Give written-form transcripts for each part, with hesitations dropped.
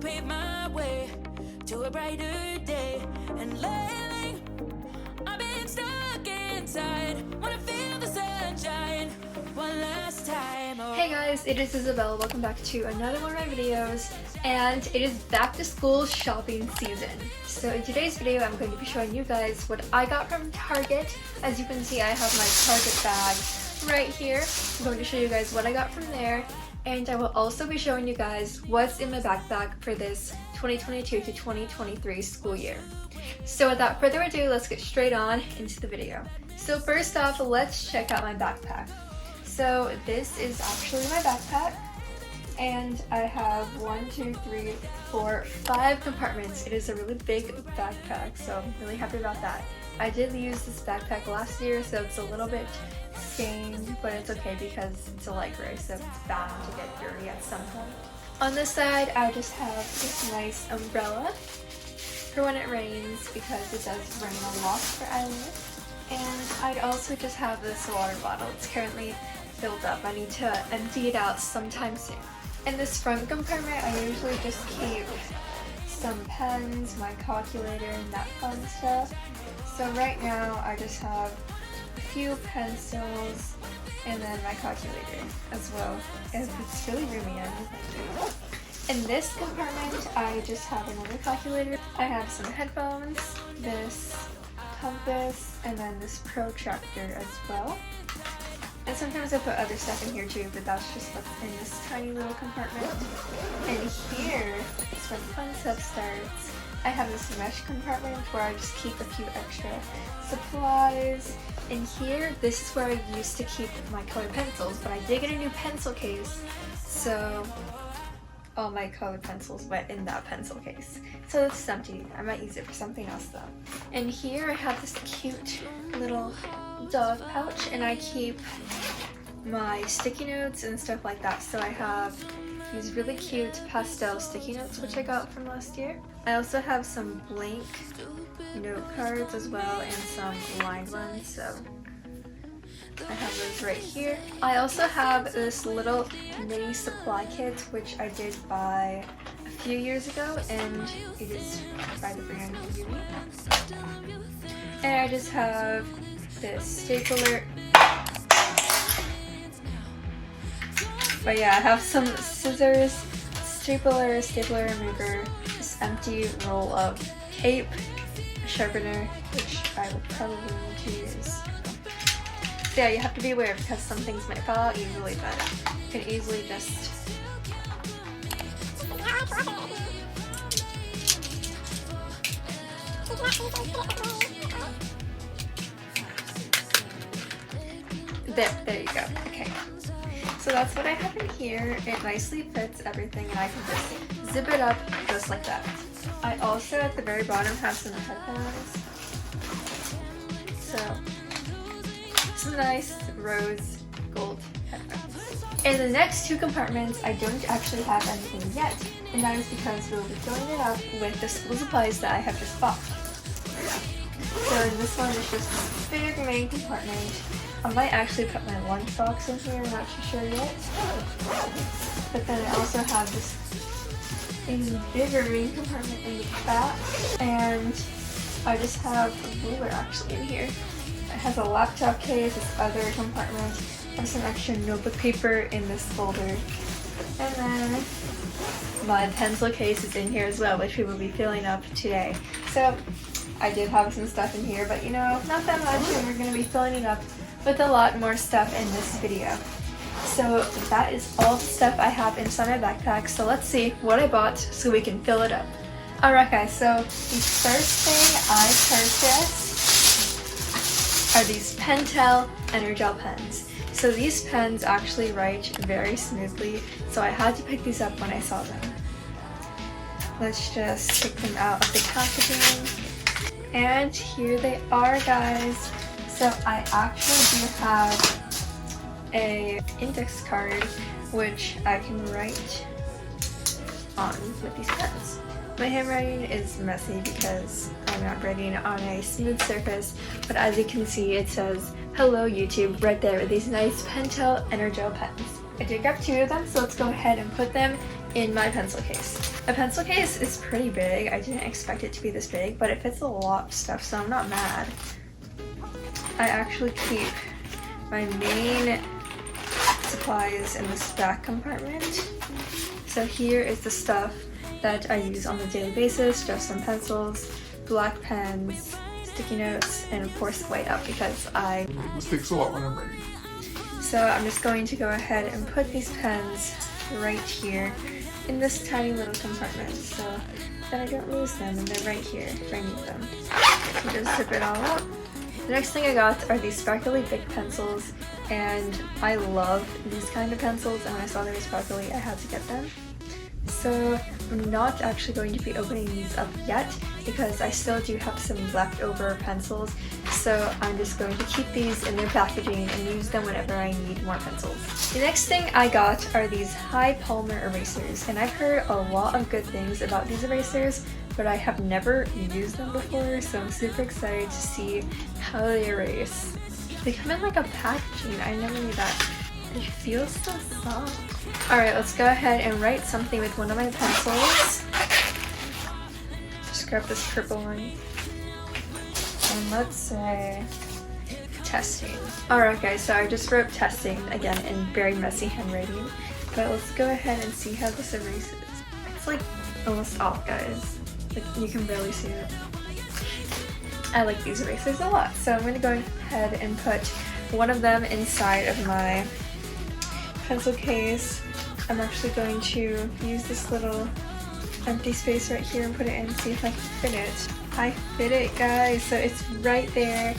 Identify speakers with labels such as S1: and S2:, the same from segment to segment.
S1: pave my way to a brighter day. And lately, I've been stuck inside. Wanna feel the sunshine one last time. Oh.
S2: Hey guys, it is Isabella. Welcome back to another one of my videos, and it is back to school shopping season. So in today's video, I'm going to be showing you guys what I got from Target. As you can see, I have my Target bag right here. I'm going to show you guys what I got from there, and I will also be showing you guys what's in my backpack for this 2022 to 2023 school year. So without further ado, let's get straight on into the video. So first off, let's check out my backpack. So this is actually my backpack, and I have 5 compartments. It is a really big backpack, so I'm really happy about that. I did use this backpack last year, so it's a little bit stained, but it's okay because it's a light gray, so it's bound to get dirty at some point. On this side, I just have this nice umbrella for when it rains, because it does rain a lot where I live. And I'd also just have this water bottle. It's currently filled up. I need to empty it out sometime soon. In this front compartment, I usually just keep some pens, my calculator, and that fun stuff. So right now, I just have a few pencils and then my calculator as well. And it's really roomy. In this compartment, I just have another calculator. I have some headphones, this compass, and then this protractor as well. And sometimes I put other stuff in here too, but that's just what's in this tiny little compartment. And here is where the fun stuff starts. I have this mesh compartment where I just keep a few extra supplies. And here, this is where I used to keep my colored pencils, but I did get a new pencil case, so all my colored pencils went in that pencil case. So this is empty. I might use it for something else though. And here I have this cute little dog pouch, and I keep my sticky notes and stuff like that. So I have these really cute pastel sticky notes, which I got from last year. I also have some blank note cards as well, and some lined ones, so I have those right here. I also have this little mini supply kit, which I did buy a few years ago, and it is by the brand Yumi. And I just have this stapler. But yeah, I have some scissors, stapler remover, this empty roll of tape, a sharpener, which I will probably need to use. So yeah, you have to be aware because some things might fall out easily, but you can easily just there you go. Okay. So that's what I have in here. It nicely fits everything, and I can just zip it up just like that. I also, at the very bottom, have some headphones. So, some nice rose gold headphones. In the next 2 compartments, I don't actually have anything yet, and that is because we'll be filling it up with the school supplies that I have just bought. So in this one, it's just a big main compartment. I might actually put my lunch box in here, I'm not too sure yet. But then I also have this even bigger main compartment in the back, and I just have a ruler actually in here. It has a laptop case, this other compartment. I have some extra notebook paper in this folder. And then my pencil case is in here as well, which we will be filling up today. So I did have some stuff in here, but you know, not that much, and we're going to be filling it up with a lot more stuff in this video. So that is all the stuff I have inside my backpack. So let's see what I bought so we can fill it up. Alright guys, so the first thing I purchased are these Pentel Energel pens. So these pens actually write very smoothly, so I had to pick these up when I saw them. Let's just take them out of the packaging. And here they are, guys. So I actually do have a index card which I can write on with these pens. My handwriting is messy because I'm not writing on a smooth surface, but as you can see, it says "Hello YouTube" right there with these nice Pentel Energel pens. I did grab 2 of them, so let's go ahead and put them in my pencil case. My pencil case is pretty big. I didn't expect it to be this big, but it fits a lot of stuff, so I'm not mad. I actually keep my main supplies in this back compartment. So here is the stuff that I use on a daily basis, just some pencils, black pens, sticky notes, and of course white up because I
S3: make mistakes a lot when I'm writing.
S2: So I'm just going to go ahead and put these pens right here in this tiny little compartment so that I don't lose them, and they're right here if I need them. So just zip it all up. The next thing I got are these sparkly big pencils, and I love these kind of pencils, and when I saw they were sparkly I had to get them. So I'm not actually going to be opening these up yet because I still do have some leftover pencils, so I'm just going to keep these in their packaging and use them whenever I need more pencils. The next thing I got are these high polymer erasers, and I've heard a lot of good things about these erasers, but I have never used them before, so I'm super excited to see how they erase. They come in like a packaging, I never knew that. They feel so soft. Alright, let's go ahead and write something with one of my pencils. Just grab this purple one. And let's say testing. Alright guys, so I just wrote testing again in very messy handwriting. But let's go ahead and see how this erases. It's like almost off, guys. Like you can barely see it. I like these erasers a lot, so I'm going to go ahead and put one of them inside of my pencil case. I'm actually going to use this little empty space right here and put it in and see if I can fit it. I fit it, guys, so it's right there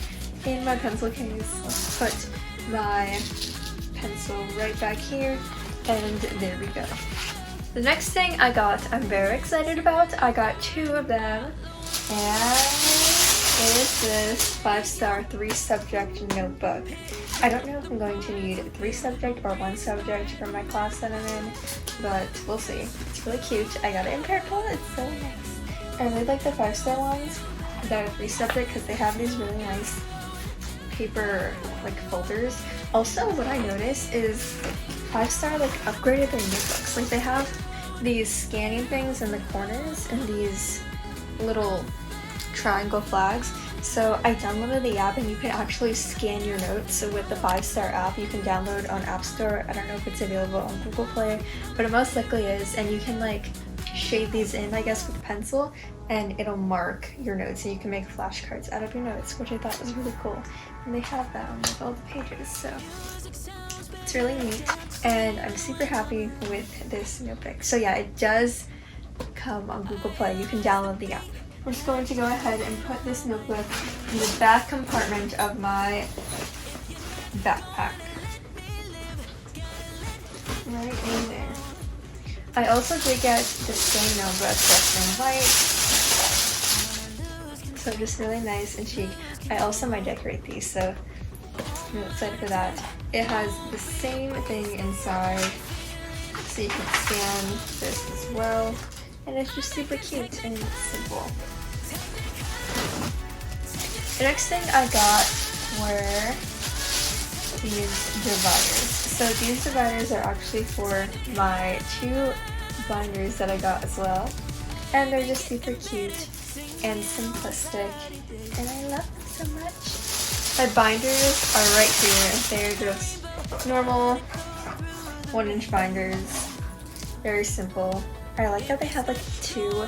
S2: in my pencil case. Let's put my pencil right back here, and there we go. The next thing I got, I'm very excited about. I got 2 of them, and it is this 5-star 3-subject notebook. I don't know if I'm going to need 3 subject or 1 subject for my class that I'm in, but we'll see. It's really cute. I got it in purple. It's so nice. I really like the 5-star ones that are 3 subject because they have these really nice paper like folders. Also, what I noticed is 5-star like upgraded their notebooks. Like they have these scanning things in the corners and these little triangle flags. So I downloaded the app and you can actually scan your notes. So with the 5-star app you can download on App Store. I don't know if it's available on Google Play, but it most likely is, and you can like shade these in, I guess, with a pencil, and it'll mark your notes, and you can make flashcards out of your notes, which I thought was really cool. And they have that on like all the pages, so it's really neat, and I'm super happy with this notebook. So yeah, it does come on Google Play. You can download the app. I'm just going to go ahead and put this notebook in the back compartment of my backpack. Right in there. I also did get the same notebook just in white. So just really nice and chic. I also might decorate these, so I'm really excited for that. It has the same thing inside, so you can scan this as well. And it's just super cute and simple. The next thing I got were these dividers. So these dividers are actually for my 2 binders that I got as well. And they're just super cute and simplistic, and I love them so much. My binders are right here. They're just normal 1-inch binders. Very simple. I like how they have like 2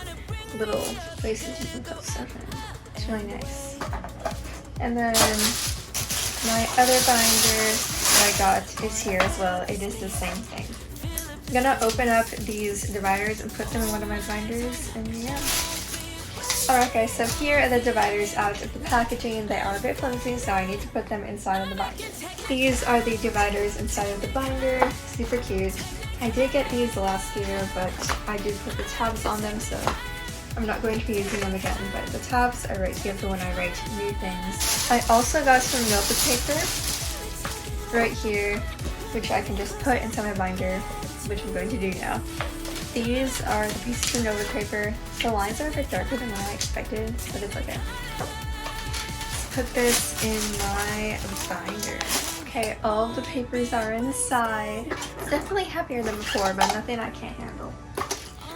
S2: little places you can put stuff in. It's really nice. And then my other binder that I got is here as well. It is the same thing. I'm gonna open up these dividers and put them in one of my binders, and yeah. Alright guys, so here are the dividers out of the packaging. They are a bit flimsy, so I need to put them inside of the binder. These are the dividers inside of the binder. Super cute. I did get these last year, but I did put the tabs on them, so I'm not going to be using them again, but the tabs are right here for when I write new things. I also got some notebook paper right here, which I can just put inside my binder, which I'm going to do now. These are the pieces of notebook paper. The lines are a bit darker than what I expected, but it's okay. Let's put this in my binder. Okay, all of the papers are inside. It's definitely heavier than before, but nothing I can't handle.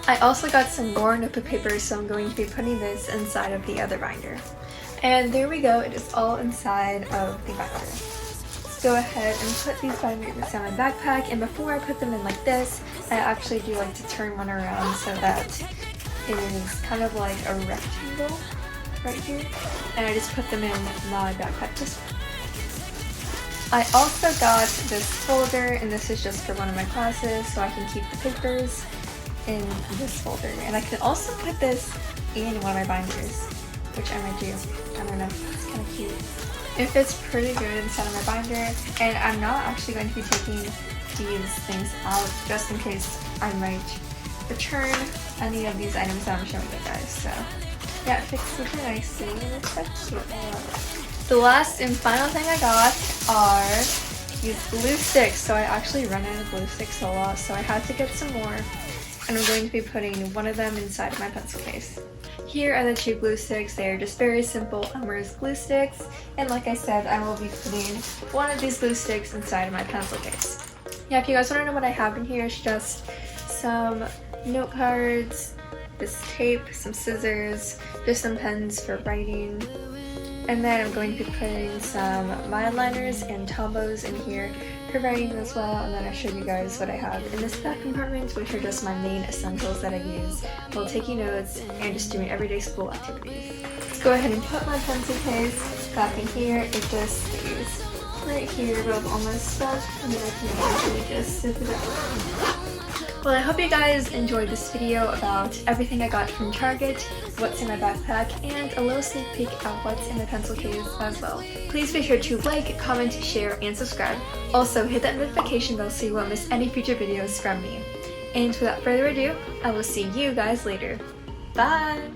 S2: I also got some more notebook paper, so I'm going to be putting this inside of the other binder. And there we go, it is all inside of the binder. Let's go ahead and put these binders in my backpack, and before I put them in like this, I actually do like to turn one around so that it is kind of like a rectangle right here. And I just put them in my backpack this way. I also got this folder, and this is just for one of my classes, so I can keep the papers in this folder. And I can also put this in one of my binders, which I might do. I don't know, it's kind of cute. It fits pretty good inside of my binder, and I'm not actually going to be taking these things out just in case I might return any of these items that I'm showing you guys. So yeah, it fits super nicely. It's so cute. I love it. The last and final thing I got are these glue sticks. So I actually run out of glue sticks a lot, so I had to get some more. And I'm going to be putting one of them inside of my pencil case. Here are the 2 glue sticks. They are just very simple Elmer's glue sticks. And like I said, I will be putting one of these glue sticks inside of my pencil case. Yeah, if you guys want to know what I have in here, it's just some note cards, this tape, some scissors, just some pens for writing. And then I'm going to be putting some mine liners and tombos in here for writing as well. And then I'll show you guys what I have in this back compartment, which are just my main essentials that I use while taking notes and just doing everyday school activities. Let's go ahead and put my pencil case back in here. It just stays right here above all my stuff, and then I can actually just zip it up. Well, I hope you guys enjoyed this video about everything I got from Target, what's in my backpack, and a little sneak peek at what's in the pencil case as well. Please be sure to like, comment, share, and subscribe. Also, hit that notification bell so you won't miss any future videos from me. And without further ado, I will see you guys later. Bye!